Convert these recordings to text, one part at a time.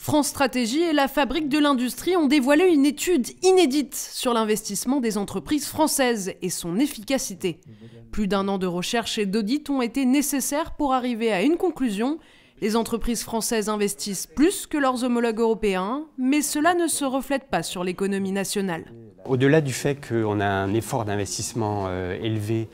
France Stratégie et la Fabrique de l'Industrie ont dévoilé une étude inédite sur l'investissement des entreprises françaises et son efficacité. Plus d'1 an de recherche et d'audit ont été nécessaires pour arriver à une conclusion. Les entreprises françaises investissent plus que leurs homologues européens, mais cela ne se reflète pas sur l'économie nationale. Au-delà du fait qu'on a un effort d'investissement élevé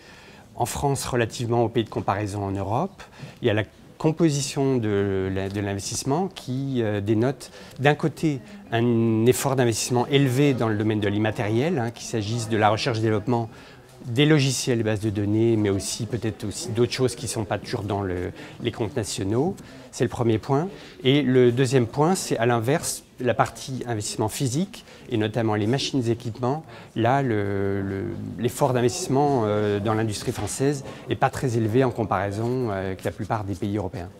en France relativement aux pays de comparaison en Europe, il y a la composition de l'investissement qui dénote d'un côté un effort d'investissement élevé dans le domaine de l'immatériel, qu'il s'agisse de la recherche-développement, des logiciels et bases de données, mais aussi peut-être aussi d'autres choses qui ne sont pas toujours dans les comptes nationaux. C'est le premier point. Et le deuxième point, c'est à l'inverse, la partie investissement physique, et notamment les machines et équipements. Là, l'effort d'investissement dans l'industrie française n'est pas très élevé en comparaison avec la plupart des pays européens.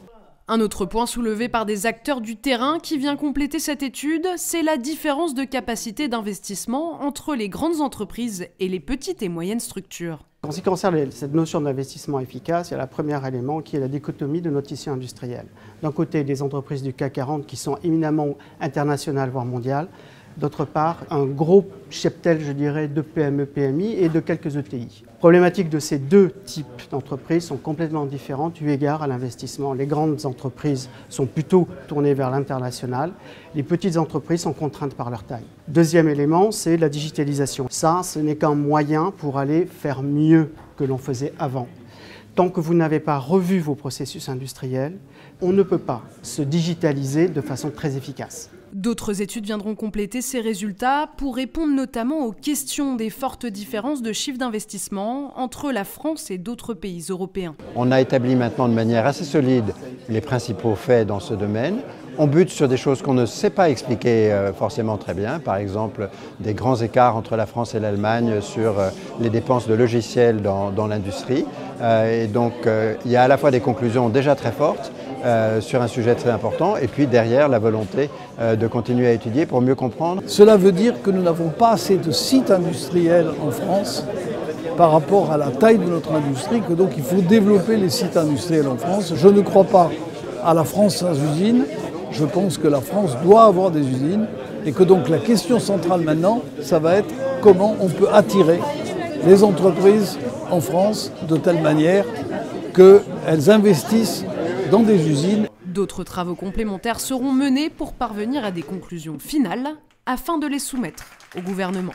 Un autre point soulevé par des acteurs du terrain qui vient compléter cette étude, c'est la différence de capacité d'investissement entre les grandes entreprises et les petites et moyennes structures. En ce qui concerne cette notion d'investissement efficace, il y a le premier élément qui est la dichotomie de notre tissu industriel. D'un côté, des entreprises du CAC 40 qui sont éminemment internationales, voire mondiales. D'autre part, un gros cheptel, je dirais, de PME, PMI et de quelques ETI. Les problématiques de ces deux types d'entreprises sont complètement différentes eu égard à l'investissement. Les grandes entreprises sont plutôt tournées vers l'international. Les petites entreprises sont contraintes par leur taille. Deuxième élément, c'est la digitalisation. Ça, ce n'est qu'un moyen pour aller faire mieux que l'on faisait avant. Tant que vous n'avez pas revu vos processus industriels, on ne peut pas se digitaliser de façon très efficace. D'autres études viendront compléter ces résultats pour répondre notamment aux questions des fortes différences de chiffre d'investissement entre la France et d'autres pays européens. On a établi maintenant de manière assez solide les principaux faits dans ce domaine. On bute sur des choses qu'on ne sait pas expliquer forcément très bien, par exemple des grands écarts entre la France et l'Allemagne sur les dépenses de logiciels dans l'industrie. Et donc il y a à la fois des conclusions déjà très fortes sur un sujet très important et puis derrière la volonté de continuer à étudier pour mieux comprendre. Cela veut dire que nous n'avons pas assez de sites industriels en France par rapport à la taille de notre industrie, que donc il faut développer les sites industriels en France. Je ne crois pas à la France sans usines. Je pense que la France doit avoir des usines et que donc la question centrale maintenant, ça va être comment on peut attirer les entreprises en France de telle manière qu'elles investissent dans des usines. D'autres travaux complémentaires seront menés pour parvenir à des conclusions finales afin de les soumettre au gouvernement.